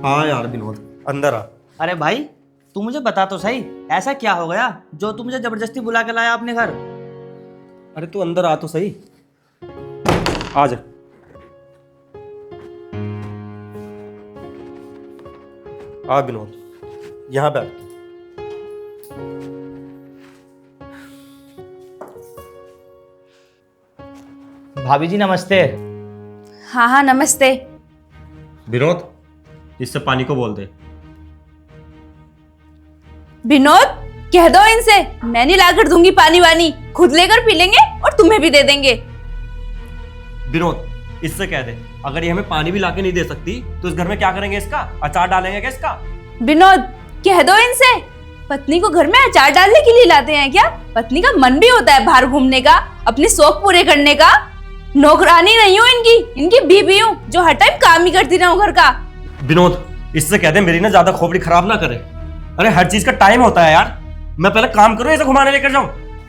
हाँ यार विनोद, अंदर आ। अरे भाई, तू मुझे बता तो सही, ऐसा क्या हो गया जो तू मुझे जबरदस्ती बुला के लाया अपने घर? अरे तू अंदर आ तो सही। आ जा। आ विनोद, यहाँ बैठ। भाभी जी नमस्ते। हाँ हाँ नमस्ते। विनोद, इससे पानी को बोल दे। विनोद, कह दो इनसे मैं नहीं लाकर दूंगी पानी वानी, खुद लेकर पी लेंगे और तुम्हें भी दे देंगे। विनोद, इससे कह दे अगर ये हमें पानी भी लाके नहीं दे सकती तो इस घर में क्या करेंगे? इसका अचार डालेंगे क्या इसका? विनोद, कह दो इनसे, पत्नी को घर में अचार डालने के लिए लाते हैं क्या? पत्नी का मन भी होता है बाहर घूमने का, अपने शौक पूरे करने का। नौकरानी नहीं हूँ इनकी, इनकी बीबी हूँ जो हर टाइम काम ही करती रहूं घर का। विनोद, इससे कह दे मेरी ना ज्यादा खोपड़ी खराब ना करे। अरे हर चीज का टाइम होता है यार, मैं पहले काम करूँ ऐसे घुमाने लेकर जाऊं?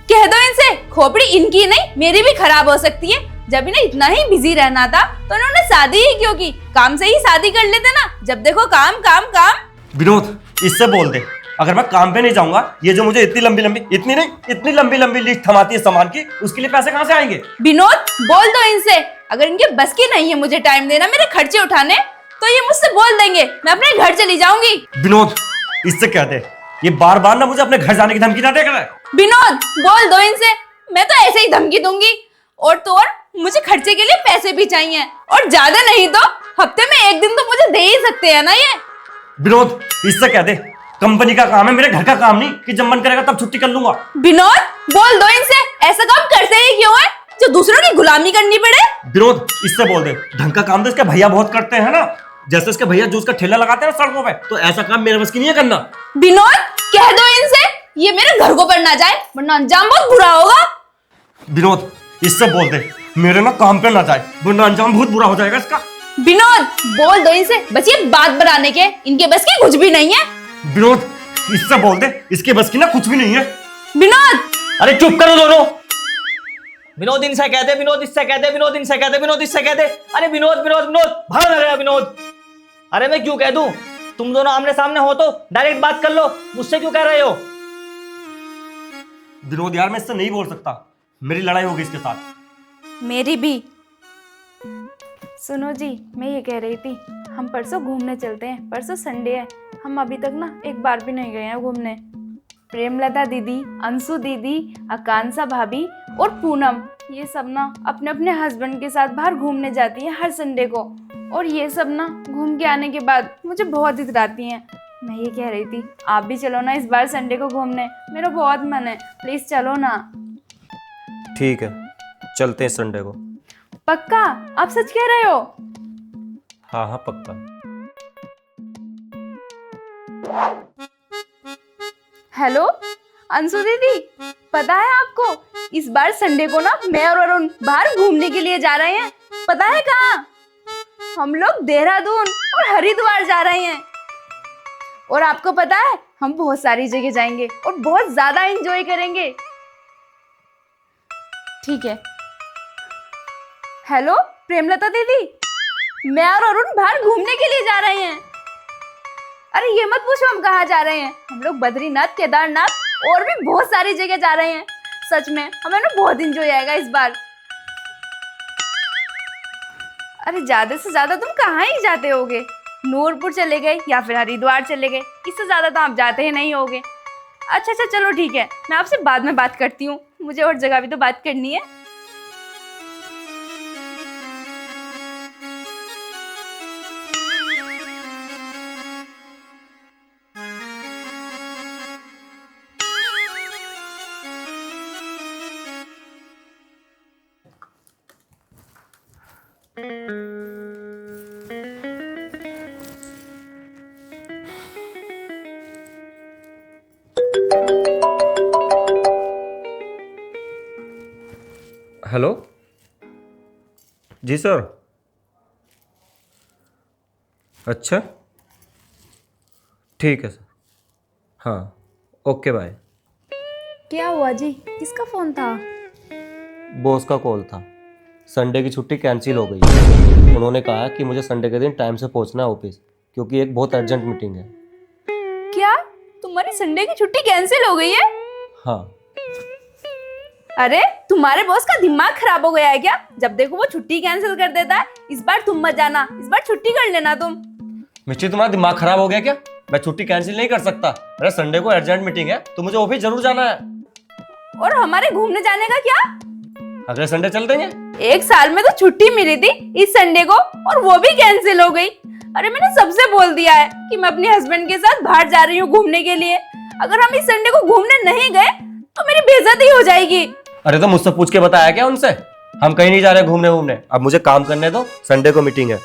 कह दो इनसे खोपड़ी इनकी नहीं मेरी भी खराब हो सकती है। जब इन्हें इतना ही बिजी रहना था तो उन्होंने शादी ही क्यों की? काम से ही शादी कर लेते ना, जब देखो काम काम काम। विनोद, इससे बोल दे अगर मैं काम पे नहीं जाऊंगा, ये जो मुझे इतनी लंबी लंबी लिस्ट थमाती है सामान की, उसके लिए पैसे कहाँ से आएंगे? विनोद, बोल दो इनसे अगर इनके बस की नहीं है मुझे टाइम देना, मेरे खर्चे उठाने, तो ये मुझसे बोल देंगे, मैं अपने घर चली जाऊंगी। विनोद, इससे कह दे ये बार बार ना मुझे अपने घर जाने की धमकी ना दे कर। विनोद, बोल दो इनसे, मैं तो ऐसे ही धमकी दूंगी। और तो और मुझे खर्चे के लिए पैसे भी चाहिए, और ज्यादा नहीं तो हफ्ते में एक दिन तो मुझे दे ही सकते हैं ना ये। विनोद, इससे कह दे कंपनी का काम है, मेरे घर का काम नहीं कि जब मन करेगा तब छुट्टी कर लूंगा। विनोद, बोल दो इनसे ऐसा काम करते ही क्यों है जो दूसरों की गुलामी करनी पड़े। विनोद, इससे बोल दे ढंग का काम तो इसके भैया बहुत करते हैं ना, जैसे इसके भैया जूस का ठेला लगाते हैं सड़कों पे, तो ऐसा काम मेरे बस की नहीं है करना। विनोद, कह दो इनसे ये मेरे घर को पड़ ना जाए, वरना अंजाम बहुत बुरा होगा। विनोद, इससे बोल दे मेरे ना काम पे ना जाए, वरना अंजाम बहुत बुरा हो जाएगा इसका। विनोद, बोल दो इनसे बस ये बात बनाने के, इनके बस की कुछ भी नहीं है। विनोद, इससे बोल दे इसके बस की ना कुछ भी नहीं है। विनोद, अरे चुप करो दोनों। विनोद इनसे कह दे, विनोद इससे कह दे, विनोद इनसे कह दे, विनोद इससे कह दे। अरे विनोद विनोद विनोद, भाग रहे विनोद। अरे मैं क्यों कह दूं? तुम दोनों आमने सामने हो तो डायरेक्ट बात कर लो, मुझसे क्यों कह रहे हो? विनोद यार, मैं इससे नहीं बोल सकता, मेरी लड़ाई होगी इसके साथ। मेरी भी। सुनो जी, मैं ये कह रही थी हम परसों घूमने चलते हैं, परसों संडे है, हम अभी तक ना एक बार भी नहीं गए हैं घूमने। प्रेमलता दीदी, अंशु दीदी, आकांक्षा भाभी और पूनम, ये सब ना अपने अपने हस्बैंड के साथ बाहर घूमने जाती हैं हर संडे को, और ये सब ना घूम के आने के बाद मुझे बहुत इतराती हैं। मैं ये कह रही थी आप भी चलो ना इस बार संडे को घूमने, मेरा बहुत मन है, प्लीज चलो ना। ठीक है, चलते हैं संडे को। पक्का? आप सच कह रहे हो? हाँ हाँ पक्का। हेलो अंशु दीदी, पता है आपको इस बार संडे को ना मैं और अरुण बाहर घूमने के लिए जा रहे हैं। पता है कहाँ? हम लोग देहरादून और हरिद्वार जा रहे हैं। और आपको पता है हम बहुत सारी जगह जाएंगे और बहुत ज्यादा एंजॉय करेंगे। ठीक है। हेलो प्रेमलता दीदी, मैं और अरुण बाहर घूमने के लिए जा रहे हैं। अरे ये मत पूछो हम कहाँ जा रहे हैं, हम लोग बद्रीनाथ, केदारनाथ और भी बहुत सारी जगह जा रहे हैं। सच में हमें ना बहुत एंजॉय आएगा इस बार। अरे ज्यादा से ज्यादा तुम कहाँ ही जाते होगे? नूरपुर चले गए या फिर हरिद्वार चले गए, इससे ज्यादा तो आप जाते ही नहीं होगे। अच्छा अच्छा चलो ठीक है, मैं आपसे बाद में बात करती हूँ, मुझे और जगह भी तो बात करनी है। हेलो जी सर। अच्छा ठीक है सर, हाँ ओके बाय। क्या हुआ जी, किसका फोन था? बॉस का कॉल था, संडे की छुट्टी कैंसिल हो गई है। उन्होंने कहा कि मुझे संडे के दिन टाइम से पहुंचना है ऑफिस, क्योंकि एक बहुत अर्जेंट मीटिंग है। क्या तुम्हारी संडे की छुट्टी कैंसिल हो गई है? हाँ। अरे तुम्हारे बॉस का दिमाग खराब हो गया है क्या? जब देखो वो छुट्टी कैंसिल कर देता है। इस बार तुम मत जाना, इस बार छुट्टी कर लेना तुम। मिस्टी, तुम्हारा दिमाग खराब हो गया क्या? मैं छुट्टी कैंसिल नहीं कर सकता। अरे संडे को अर्जेंट मीटिंग है तो मुझे ऑफिस जरूर जाना है। और हमारे घूमने जाने का क्या? अगले संडे चल देंगे। एक साल में तो छुट्टी मिली थी इस संडे को, और वो भी कैंसिल हो गई। अरे मैंने सबसे बोल दिया है कि मैं अपने हस्बैंड के साथ बाहर जा रही हूँ घूमने के लिए। अगर हम इस संडे को घूमने नहीं गए तो मेरी बेइज्जती हो जाएगी। अरे तो मुझसे पूछ के बताया क्या उनसे? हम कहीं नहीं जा रहे घूमने वूमने। अब मुझे काम करने दो, संडे को मीटिंग है।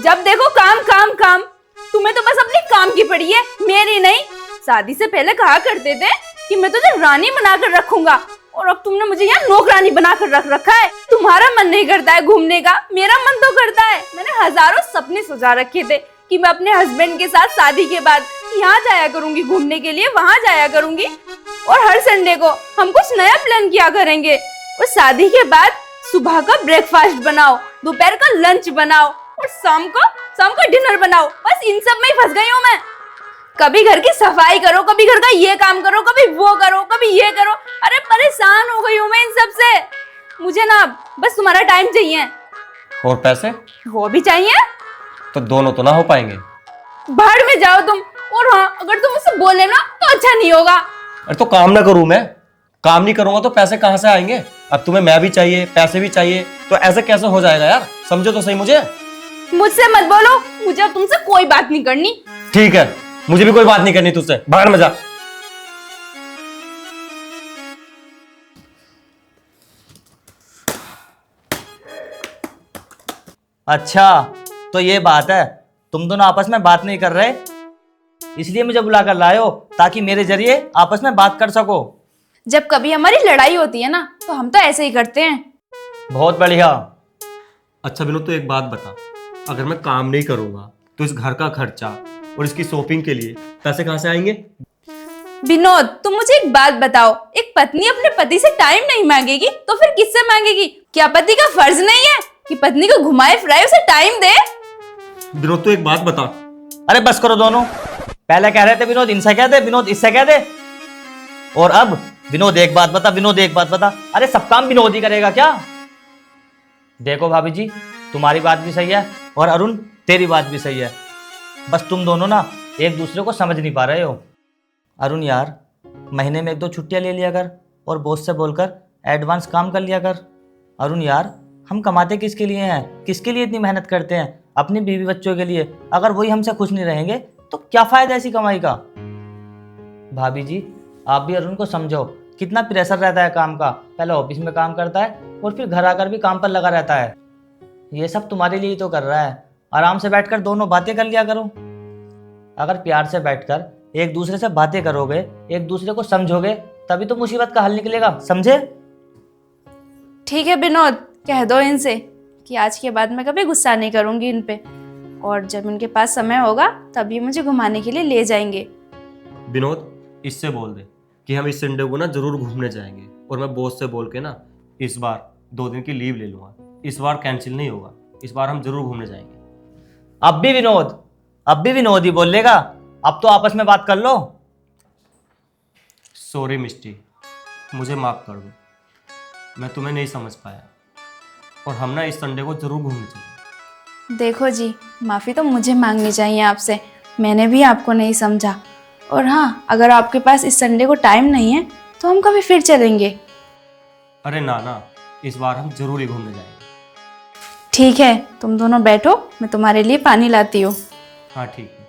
जब देखो काम काम काम। तुम्हें तो बस अपने काम की पड़ी है, मेरी नहीं। शादी से पहले कहा करते थे कि मैं तुझे रानी बनाकर रखूंगा, और अब तुमने मुझे यहाँ नौकरानी बनाकर रख रखा है। तुम्हारा मन नहीं करता है घूमने का, मेरा मन तो करता है। मैंने हजारों सपने सजा रखे थे कि मैं अपने हस्बैंड के साथ शादी के बाद यहाँ जाया करूंगी घूमने के लिए, वहां जाया करूंगी, और हर संडे को हम कुछ नया प्लान किया करेंगे। और शादी के बाद सुबह का ब्रेकफास्ट बनाओ, दोपहर का लंच बनाओ, और शाम को डिनर बनाओ। बस इन सब में ही फंस गई हूँ मैं। कभी घर की सफाई करो, कभी घर का ये काम करो, कभी वो करो, कभी ये करो। अरे परेशान हो गई हूँ मैं इन सब से। मुझे ना बस तुम्हारा टाइम चाहिए। और पैसे? वो भी चाहिए। तो दोनों तो ना हो पाएंगे। बाहर में जाओ तुम। और हाँ, अगर तुम मुझसे बोले ना तो अच्छा नहीं होगा। अरे तो काम ना करूं मैं? काम नहीं करूंगा तो पैसे कहाँ से आएंगे? अब तुम्हें मैं भी चाहिए, पैसे भी चाहिए, तो ऐसे कैसे हो जाएगा यार? समझो तो सही मुझे। मुझसे मत बोलो, मुझे अब तुमसे कोई बात नहीं करनी। ठीक है, मुझे भी कोई बात नहीं करनी तुझसे। बाहर में जा। अच्छा, तो ये बात है। तुम दोनों आपस में बात नहीं कर रहे, इसलिए मुझे बुला कर लाए हो ताकि मेरे जरिए आपस में बात कर सको। जब कभी हमारी लड़ाई होती है ना तो हम तो ऐसे ही करते हैं। बहुत बढ़िया। अच्छा विनोद, तो एक बात बता, अगर मैं काम नहीं करूंगा तो इस घर का खर्चा और इसकी शॉपिंग के लिए पैसे कहाँ से आएंगे? विनोद, तुम मुझे एक बात बताओ, एक पत्नी अपने पति से टाइम नहीं मांगेगी तो फिर किससे मांगेगी? क्या पति का फर्ज नहीं है कि पत्नी को घुमाए फिराए उसे टाइम दे? विनोद, तो एक बात बता। अरे बस करो दोनों। पहले कह रहे थे विनोद इनसे कह दे, विनोद इससे कह दे, और अब विनोद एक बात बता, विनोद एक बात बता। अरे सब काम विनोद ही करेगा क्या? देखो भाभी जी, तुम्हारी बात भी सही है और अरुण तेरी बात भी सही है। बस तुम दोनों ना एक दूसरे को समझ नहीं पा रहे हो। अरुण यार, महीने में 1-2 छुट्टियां ले लिया कर और बॉस से बोलकर एडवांस काम कर लिया कर। अरुण यार, हम कमाते किसके लिए हैं? किसके लिए इतनी मेहनत करते हैं? अपनी बीवी बच्चों के लिए। अगर वही हमसे खुश नहीं रहेंगे तो क्या फायदा ऐसी कमाई का? भाभी जी, आप भी अरुण को समझो, कितना प्रेशर रहता है काम का। पहले ऑफिस में काम करता है और फिर घर आकर भी काम पर लगा रहता है। ये सब तुम्हारे लिए ही तो कर रहा है। आराम से बैठकर दोनों बातें कर लिया करो। अगर प्यार से बैठकर एक दूसरे से बातें करोगे, एक दूसरे को समझोगे, तभी तो मुसीबत का हल निकलेगा, समझे? ठीक है विनोद, कह दो इनसे कि आज के बाद मैं कभी गुस्सा नहीं करूंगी इन पे, और जब इनके पास समय होगा तब ये मुझे घुमाने के लिए ले जाएंगे। विनोद, इससे बोल दे कि हम इस संडे को ना जरूर घूमने जाएंगे, और मैं बॉस से बोल के ना इस बार 2 दिन की लीव ले लूंगा। इस बार कैंसिल नहीं होगा, इस बार हम जरूर घूमने जाएंगे। अब भी विनोद ही बोलेगा। अब तो आपस में बात कर लो। सॉरी मिस्टी, मुझे माफ कर दो, मैं तुम्हें नहीं समझ पाया, और हम ना इस संडे को जरूर घूमने चलेंगे। देखो जी, माफ़ी तो मुझे मांगनी चाहिए आपसे, मैंने भी आपको नहीं समझा। और हाँ, अगर आपके पास इस संडे को टाइम नहीं है तो हम कभी फिर चलेंगे। अरे ना, इस बार हम जरूर ही घूमने जाएंगे। ठीक है, तुम दोनों बैठो, मैं तुम्हारे लिए पानी लाती हूँ। हाँ ठीक है।